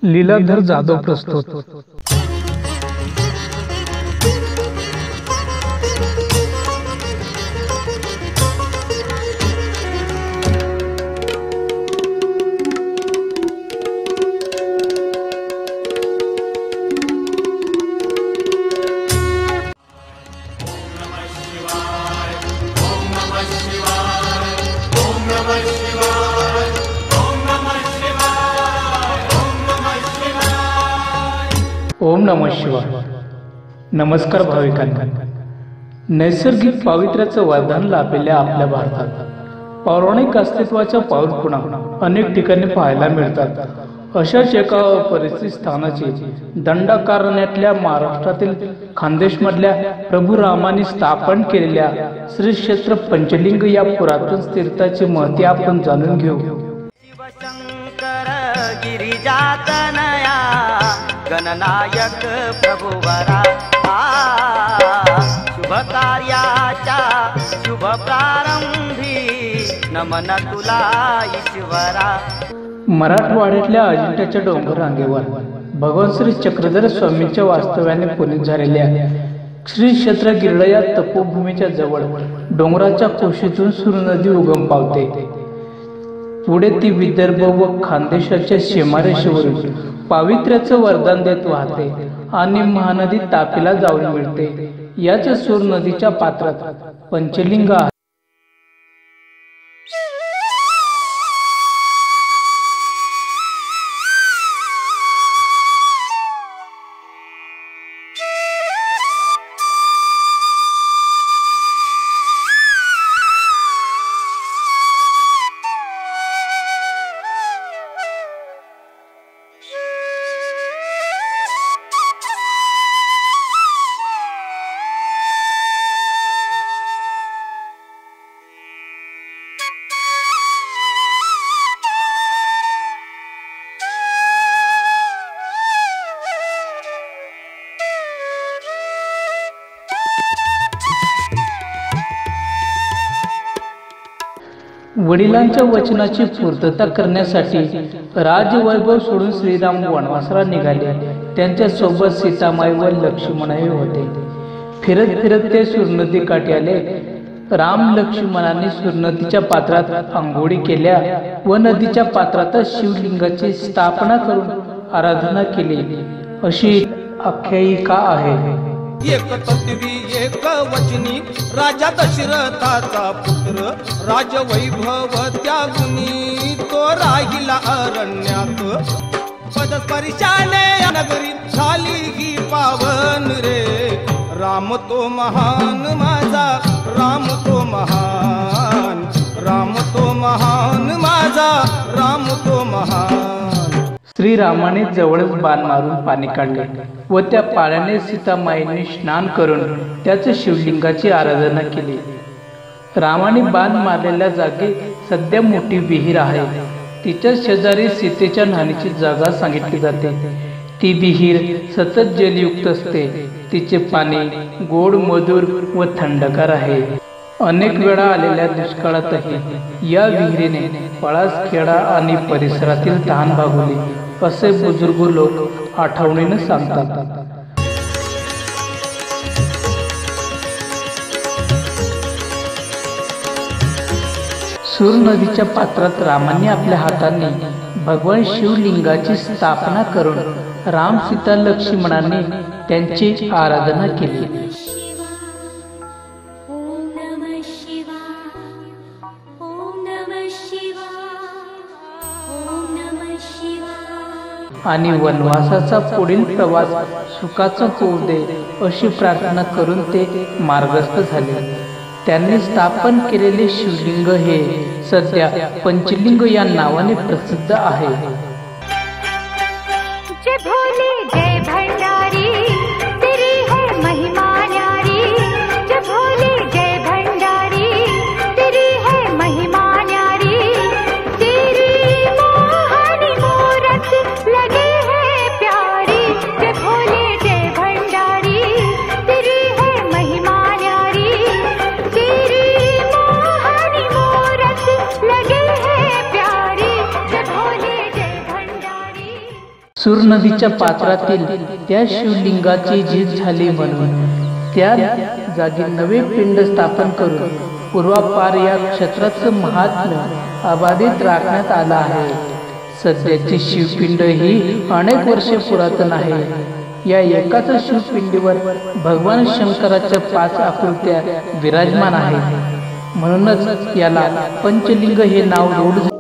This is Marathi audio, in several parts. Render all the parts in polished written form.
लीलाधर जाधव प्रस्तुत। ओम नमः शिवाय। नमस्कार भाविकांना। नैसर्गिक पावित्र्याचं वरदान लाभलेल्या आपल्या भारतात पौराणिक अस्तित्वाच्या पाऊलखुणा अनेक ठिकाणी पाहायला मिळतात। अशाच एका परिस्थिती स्थानाची दंडकारण्यातल्या महाराष्ट्रातील खानदेशमधल्या प्रभू रामाने स्थापन केलेल्या श्री क्षेत्र पंचलिंग या पुरातन तीर्थाची महती आपण जाणून घेऊ। गणनायक प्रभुवरा शुभ कार्याच्या शुभ प्रारंभी नमन तुला ईश्वरा। मराठवाड्यातल्या अजिंठ्याच्या डोंगर रांगेवर भगवान श्री चक्रधर स्वामींच्या वास्तव्याने पुनीत झालेल्या श्री क्षेत्र गिरडा या तपोभूमीच्या जवळ डोंगराच्या कुशीतून सूर नदी उगम पावते। पुढे ती विदर्भ व खानदेशाच्या सीमारेषेवरून पावित्र्याचं वरदान देत वाहते आणि महानदी तापीला जाऊन मिळते। याच सूर नदीच्या पात्रात पंचलिंग आहे। वडिलांच्या वचनाची पूर्तता करण्यासाठी राजवैभव सोडून श्रीराम वनवासाला निघाले। त्यांच्या सोबत सीतामाई व लक्ष्मणही होते। फिरत फिरत ते सूरनदी काठी आले। राम लक्ष्मणाने सूरनदीच्या पात्रात आंघोळी केल्या व नदीच्या पात्रातच शिवलिंगाची स्थापना करून आराधना केली अशी आख्यायिका आहे। एक तत्वी एक वचनी राजा दशरथाचा पुत्र राजवैभव त्यागुनी तो राहिला अरण्यात। पदस्पर्शाने नगरी झाली ही पावन रे। राम तो महान माझा राम तो महान, राम तो महान माझा राम तो महान। श्रीरामाने जवळच बाण मारून पाणी काढले व त्या पाण्याने सीतामाईने स्नान करून त्याचे शिवलिंगाची आराधना केली। रामाने बाण मारलेल्या जागी सध्या मोठी विहीर आहे। तिच्या शेजारी सीतेच्या न्हाणीची जागा सांगितली जाते। ती विहीर सतत जलयुक्त असते। तिचे पाणी गोड मधुर व थंडगार आहे। अनेक वेळा आलेल्या दुष्काळातही या विहिरीने पळासखेडा आणि परिसरातील तहान भागवली असे बुजुर्ग लोक आठवणीने सांगतात। सूर नदीच्या पात्रात रामाने आपल्या हाताने भगवान शिवलिंगाची स्थापना करून राम सीता लक्ष्मणाने त्यांची आराधना केली आणि वनवासाचा पुढील प्रवास सुखाचा होऊ दे अशी प्रार्थना करून ते मार्गस्थ झाले। त्यांनी स्थापन केलेले शिवलिंग हे सध्या पंचलिंग या नावाने प्रसिद्ध आहे। जय भोले जय भंडारी तेरी है महिमा न्यारी। जय भोले जय भंडारी तेरी है महिमा न्यारी। तेरी मोहनी मूरत लगे है प्यारी। जय भोले जय भंडारी तेरी है महिमा न्यारी। तेरी मोहनी मूरत लगे है प्यारी। जय भोले जय भंडारी। सूर नदीच्या पात्रातील त्या शिवलिंगाची झीज झाली म्हणून त्या जागी नवे पिंड स्थापन करून पूर्वापार या क्षेत्राचं महात्म्य अबाधित राखण्यात आलं आहे. सध्याची शिवपिंड ही अनेक वर्षे पुरातन आहे. या एकाच शिवपिंडीवर भगवान शंकराच्या 5 आकृत्या विराजमान आहेत. म्हणूनच याला पंचलिंग हे नाव रूढ झाले.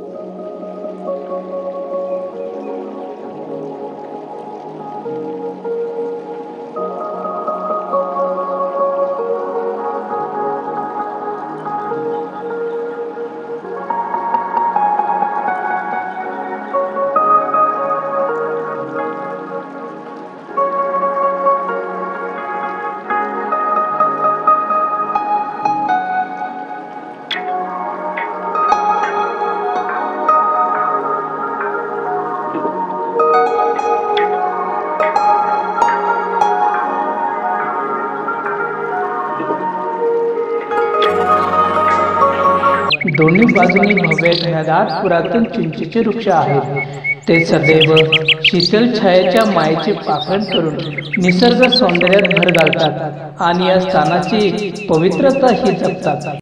दोन्ही बाजूंनी भव्य घनदाट पुरातन चिंचेचे वृक्ष आहेत. ते सदैव शीतल छायेच्या मायेचे पाखरण करून निसर्ग सौंदर्यात भर घालतात आणि या स्थानाची पवित्रता ही जपतात.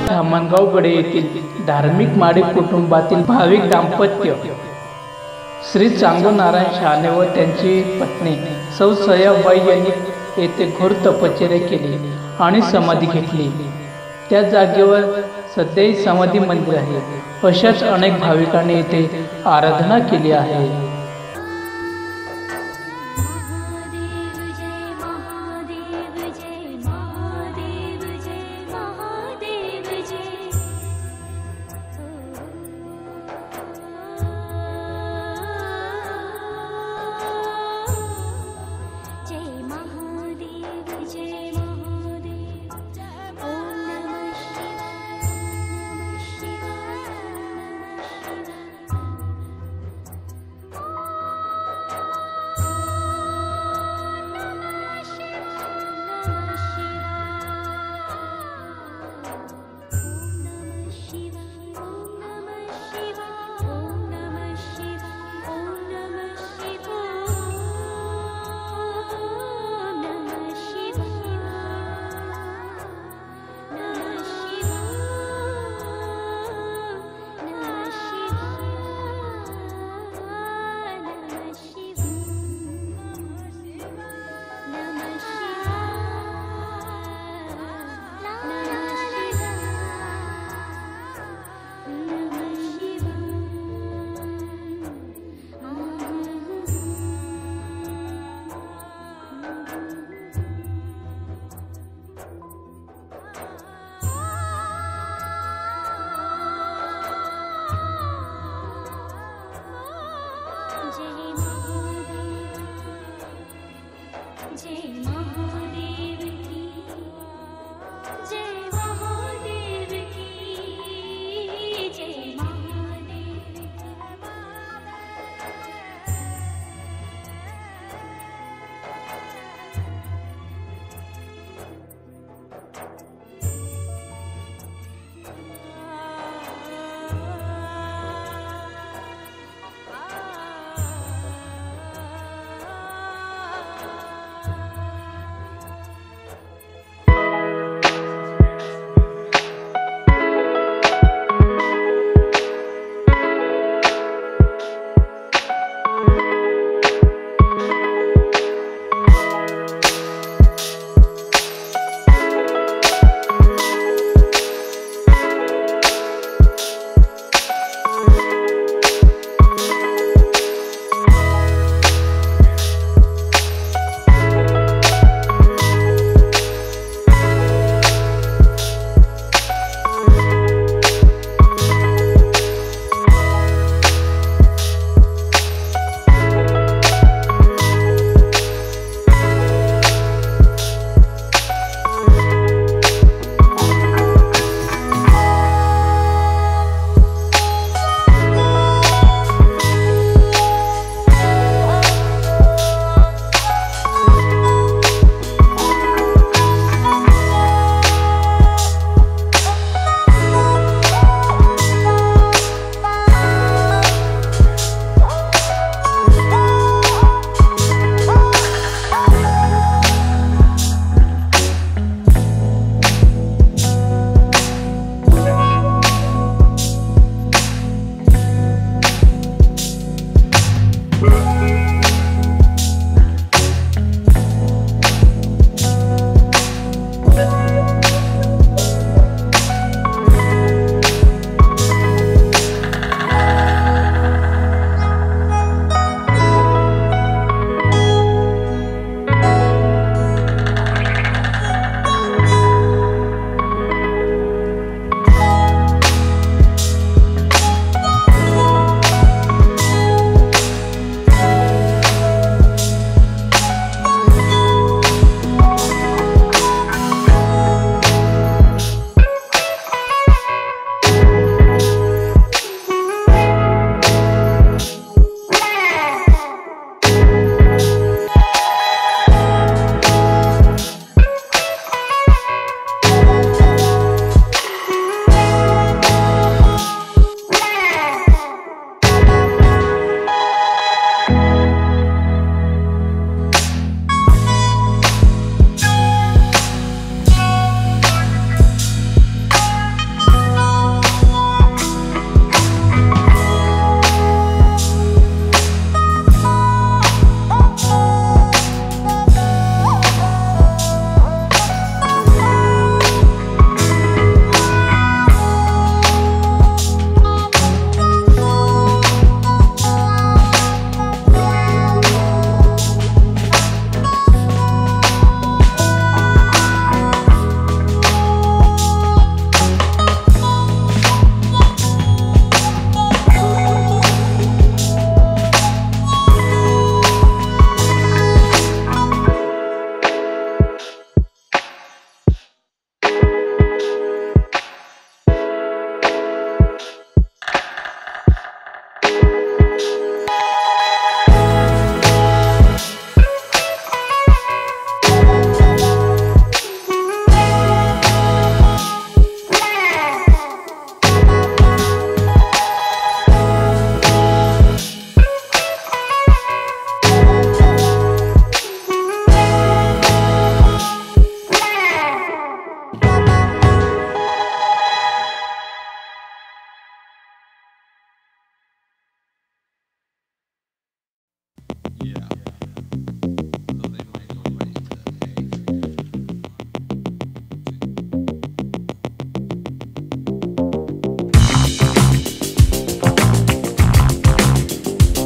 धामणगावगडे येथील धार्मिक माडी कुटुंबातील भाविक दाम्पत्य श्री चांगू नारायण शहाणे व त्यांची पत्नी सौ सयाबाई यांनी येथे घोर तपश्चर्या केली आणि समाधी घेतली. त्या जागेवर सध्याही समाधी मंदिर आहे. अशाच अनेक भाविकांनी येथे आराधना केली आहे.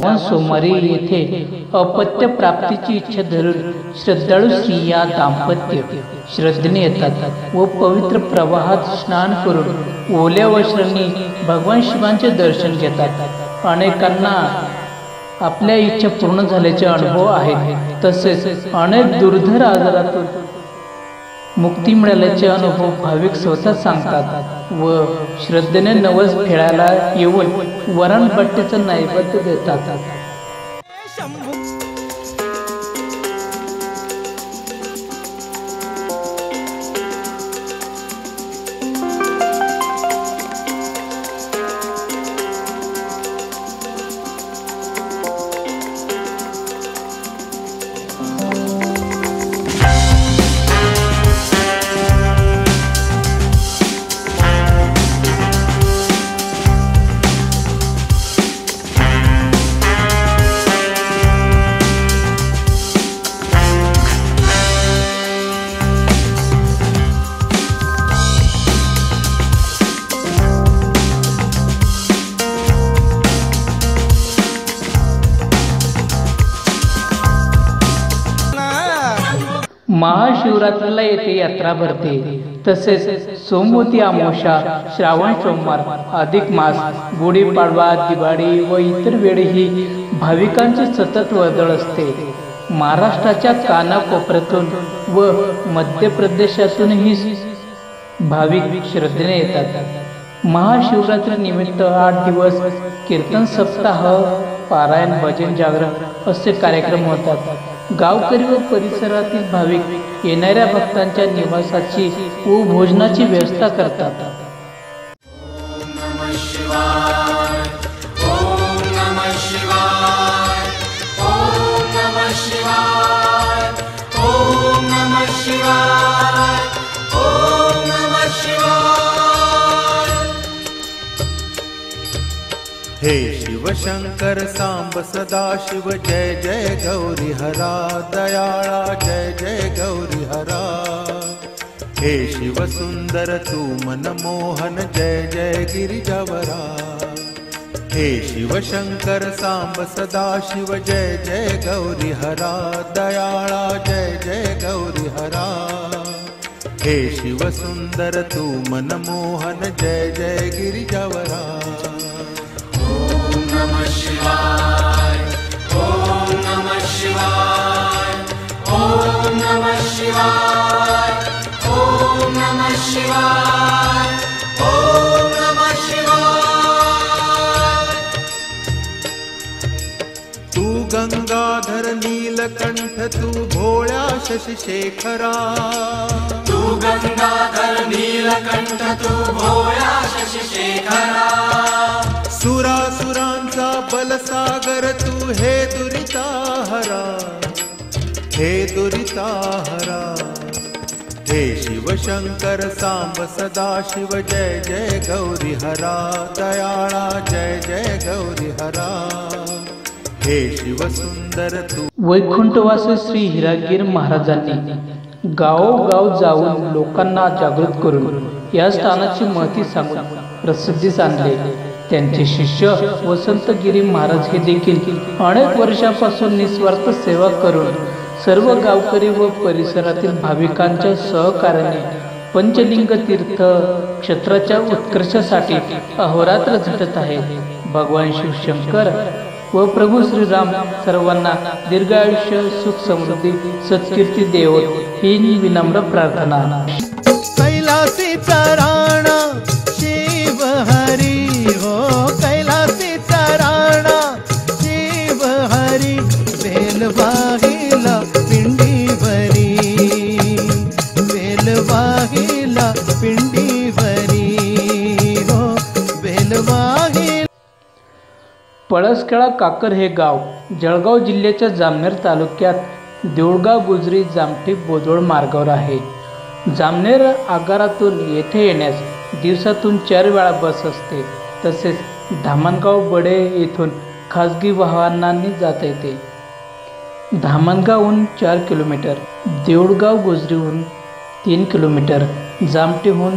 श्रावण सोमवारी येथे अपत्य प्राप्तीची इच्छा धरून श्रद्धाळू स्त्रिया दाम्पत्य श्रद्धेने येतात व पवित्र प्रवाहात स्नान करून ओल्या वस्त्रांनी भगवान शिवांचे दर्शन घेतात. अनेकांना आपल्या इच्छा पूर्ण झाल्याचे अनुभव आहेत. तसेच अनेक दुर्धर आजारातून मुक्ती मिळाल्याचे अनुभव भाविक स्वतः सांगतात व श्रद्धेने नवस फेडायला येऊन वरण बट्टीचं नैवेद्य देतात. महाशिवरात्रीला येथे यात्रा भरते. तसेच सोमवती अमावस्या, श्रावण सोमवार, अधिक मास, गुढीपाडवा, दिवाळी व इतर वेळेही भाविकांची सतत वर्दळ असते. महाराष्ट्राच्या कानाकोपऱ्यातून व मध्य प्रदेशातूनही भाविक श्रद्धेने येतात. महाशिवरात्री निमित्त 8 दिवस कीर्तन सप्ताह, पारायण, भजन, जागरण असे कार्यक्रम होतात. गावकरी व परिसरातील भाविक येणाऱ्या भक्तांच्या निवासाची व भोजनाची व्यवस्था करतात. हे शिव शंकर सांब सदा शिव जय जय गौरी हरा दयाळा जय जय गौरी हरा. हे शिव सुंदर तू मनमोहन जय जय गिरिजावरा. हे शिव शंकर सांब सदा शिव जय जय गौरी हरा दयाळा जय जय गौरी हरा. हे शिव सुंदर तू मनमोहन जय जय गिरिजावरा. नमः शिवाय ओम नमः शिवाय ओम नमः शिवाय ओम नमः शिवाय ओम नमः शिवाय. तू गंगाधर नीलकंठ तू भोळ्या शशिशेखरा. तू गंगाधर नीलकंठ तू भोळ्या शशिशेखरा. सुरासुरांचा बलसागर तू हे दुरिताहरा हे दुरिताहरा. हे शिव शंकर सांब सदा शिव जय जय गौरी हरा दयाळा जय जय गौरी हरा. हे शिव सुंदर तू. वैकुंठवासी श्री हिरागिरी महाराजांनी गावोगाव जाऊन लोकांना जागृत करून या स्थानाची महती सांगून प्रसिद्धीस आणले. त्यांचे शिष्य वसंतगिरी महाराज हे देखील अनेक वर्षापासून निस्वार्थ सेवा करून सर्व गावकरी व परिसरातील भाविकांच्या सहकार्याने पंचलिंग तीर्थ क्षेत्राच्या उत्कर्षासाठी अहोरात्र झटत आहेत. भगवान शिवशंकर व प्रभू श्रीराम सर्वांना दीर्घायुष्य, सुख, समृद्धी, सत्कीर्ती देवोत ही विनम्र प्रार्थना. कैलासीचा राणा शिव हरी हो, कैलासीचा राणा शिव हरी. बेलवाहिला पिंडीवरी, बेलवाहिला पिंडीवरी हो, बेलवाहिला. पळसखेडा काकर हे गाव जळगाव जिल्ह्याच्या जामनेर तालुक्यात देऊळगाव गुजरी जामठी बोदवड मार्गावर आहे. जामनेर आगारातून येथे येण्यास दिवसातून 4 वेळा बस असते. तसेच धामणगाव बडे येथून खाजगी वाहनांनी जाता येते. धामणगावहून 4 किलोमीटर, देऊळगाव गुजरीहून 3 किलोमीटर, जामठीहून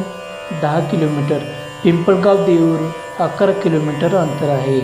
10 किलोमीटर, पिंपळगाव देऊर 11 किलोमीटर अंतर आहे.